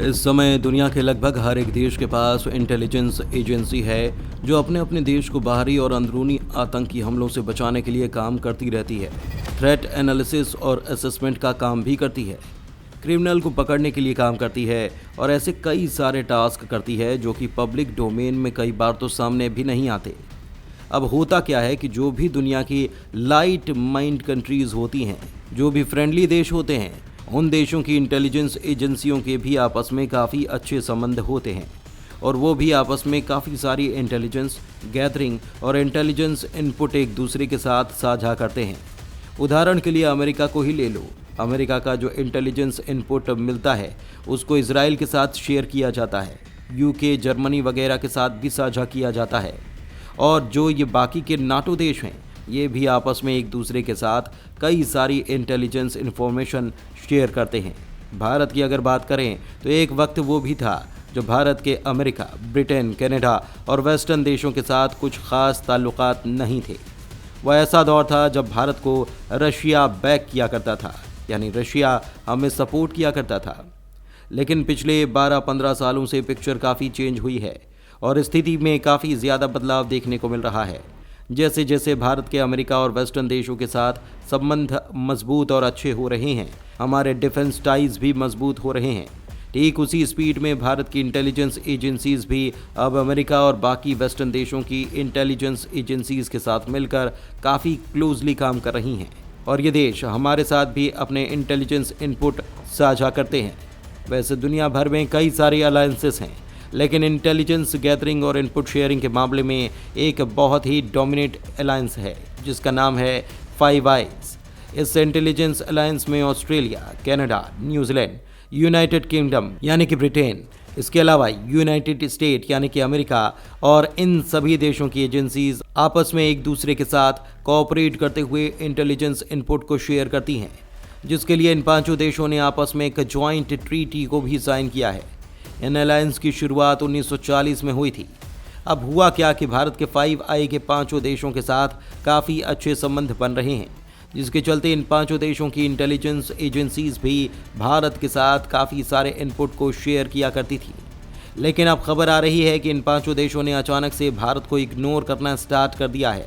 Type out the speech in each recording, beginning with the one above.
इस समय दुनिया के लगभग हर एक देश के पास इंटेलिजेंस एजेंसी है जो अपने अपने देश को बाहरी और अंदरूनी आतंकी हमलों से बचाने के लिए काम करती रहती है। थ्रेट एनालिसिस और असेसमेंट का काम भी करती है, क्रिमिनल को पकड़ने के लिए काम करती है और ऐसे कई सारे टास्क करती है जो कि पब्लिक डोमेन में कई बार तो सामने भी नहीं आते। अब होता क्या है कि जो भी दुनिया की लाइट माइंड कंट्रीज़ होती हैं, जो भी फ्रेंडली देश होते हैं, उन देशों की इंटेलिजेंस एजेंसियों के भी आपस में काफ़ी अच्छे संबंध होते हैं और वो भी आपस में काफ़ी सारी इंटेलिजेंस गैदरिंग और इंटेलिजेंस इनपुट एक दूसरे के साथ साझा करते हैं। उदाहरण के लिए अमेरिका को ही ले लो। अमेरिका का जो इंटेलिजेंस इनपुट मिलता है उसको इजराइल के साथ शेयर किया जाता है, यूके, जर्मनी वगैरह के साथ भी साझा किया जाता है और जो ये बाकी के नाटो देश हैं ये भी आपस में एक दूसरे के साथ कई सारी इंटेलिजेंस इन्फॉर्मेशन शेयर करते हैं। भारत की अगर बात करें तो एक वक्त वो भी था जो भारत के अमेरिका, ब्रिटेन, कनाडा और वेस्टर्न देशों के साथ कुछ ख़ास ताल्लुकात नहीं थे। वह ऐसा दौर था जब भारत को रशिया बैक किया करता था, यानी रशिया हमें सपोर्ट किया करता था। लेकिन पिछले 12-15 सालों से पिक्चर काफ़ी चेंज हुई है और स्थिति में काफ़ी ज़्यादा बदलाव देखने को मिल रहा है। जैसे जैसे भारत के अमेरिका और वेस्टर्न देशों के साथ संबंध मजबूत और अच्छे हो रहे हैं, हमारे डिफेंस टाइज भी मजबूत हो रहे हैं। ठीक उसी स्पीड में भारत की इंटेलिजेंस एजेंसीज भी अब अमेरिका और बाकी वेस्टर्न देशों की इंटेलिजेंस एजेंसीज के साथ मिलकर काफ़ी क्लोजली काम कर रही हैं और ये देश हमारे साथ भी अपने इंटेलिजेंस इनपुट साझा करते हैं। वैसे दुनिया भर में कई सारे अलायंसेस हैं, लेकिन इंटेलिजेंस गैदरिंग और इनपुट शेयरिंग के मामले में एक बहुत ही डोमिनेट अलायंस है जिसका नाम है फाइव आइज। इस इंटेलिजेंस अलायंस में Australia, Canada, New Zealand, United kingdom यानी कि ब्रिटेन, इसके अलावा यूनाइटेड स्टेट यानी कि अमेरिका और इन सभी देशों की एजेंसीज आपस में एक दूसरे के साथ कोऑपरेट करते हुए इंटेलिजेंस इनपुट को शेयर करती हैं, जिसके लिए इन पांचों देशों ने आपस में एक ज्वाइंट ट्रीटी को भी साइन किया है। इन अलायंस की शुरुआत 1940 में हुई थी। अब हुआ क्या कि भारत के 5i के पांचों देशों के साथ काफ़ी अच्छे संबंध बन रहे हैं, जिसके चलते इन पांचों देशों की इंटेलिजेंस एजेंसीज भी भारत के साथ काफ़ी सारे इनपुट को शेयर किया करती थी। लेकिन अब खबर आ रही है कि इन पांचों देशों ने अचानक से भारत को इग्नोर करना स्टार्ट कर दिया है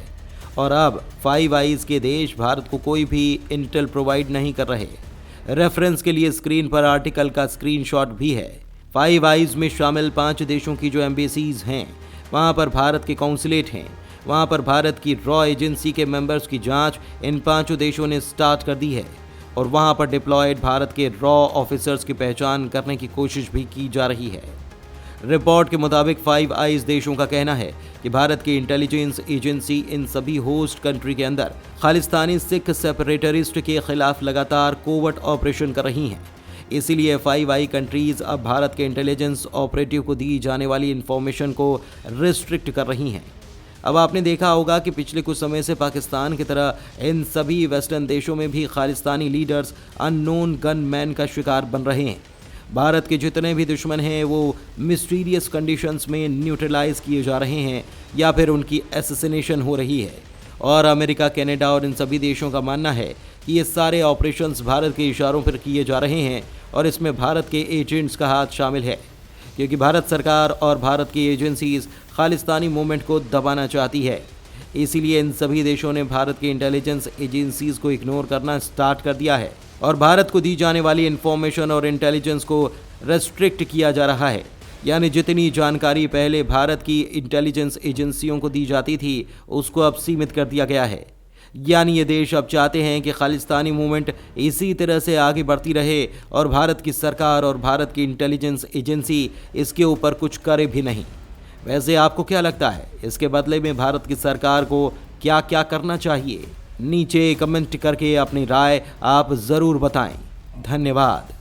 और अब 5i के देश भारत को कोई भी इंटेल प्रोवाइड नहीं कर रहे। रेफरेंस के लिए स्क्रीन पर आर्टिकल का स्क्रीनशॉट भी है। 5i में शामिल 5 देशों की जो एम्बेसीज हैं, वहाँ पर भारत के कौंसलेट हैं, वहाँ पर भारत की रॉ एजेंसी के मेंबर्स की जांच इन पांचों देशों ने स्टार्ट कर दी है और वहाँ पर डिप्लॉयड भारत के रॉ ऑफिसर्स की पहचान करने की कोशिश भी की जा रही है। रिपोर्ट के मुताबिक 5i देशों का कहना है कि भारत की इंटेलिजेंस एजेंसी इन सभी होस्ट कंट्री के अंदर खालिस्तानी सिख सेपरेटरिस्ट के खिलाफ लगातार कोवर्ट ऑपरेशन कर रही हैं। इसीलिए 5i कंट्रीज अब भारत के इंटेलिजेंस ऑपरेटिव को दी जाने वाली इंफॉर्मेशन को रिस्ट्रिक्ट कर रही हैं। अब आपने देखा होगा कि पिछले कुछ समय से पाकिस्तान की तरह इन सभी वेस्टर्न देशों में भी खालिस्तानी लीडर्स अननोन गनमैन का शिकार बन रहे हैं। भारत के जितने भी दुश्मन हैं वो मिस्टीरियस कंडीशंस में न्यूट्रलाइज किए जा रहे हैं या फिर उनकी एसेसिनेशन हो रही है और अमेरिका, कनाडा और इन सभी देशों का मानना है कि ये सारे ऑपरेशंस भारत के इशारों पर किए जा रहे हैं और इसमें भारत के एजेंट्स का हाथ शामिल है, क्योंकि भारत सरकार और भारत की एजेंसीज खालिस्तानी मूवमेंट को दबाना चाहती है। इसीलिए इन सभी देशों ने भारत की इंटेलिजेंस एजेंसीज को इग्नोर करना स्टार्ट कर दिया है और भारत को दी जाने वाली इंफॉर्मेशन और इंटेलिजेंस को रेस्ट्रिक्ट किया जा रहा है। यानी जितनी जानकारी पहले भारत की इंटेलिजेंस एजेंसियों को दी जाती थी उसको अब सीमित कर दिया गया है। यानी ये देश अब चाहते हैं कि खालिस्तानी मूवमेंट इसी तरह से आगे बढ़ती रहे और भारत की सरकार और भारत की इंटेलिजेंस एजेंसी इसके ऊपर कुछ करे भी नहीं। वैसे आपको क्या लगता है, इसके बदले में भारत की सरकार को क्या क्या करना चाहिए? नीचे कमेंट करके अपनी राय आप ज़रूर बताएं। धन्यवाद।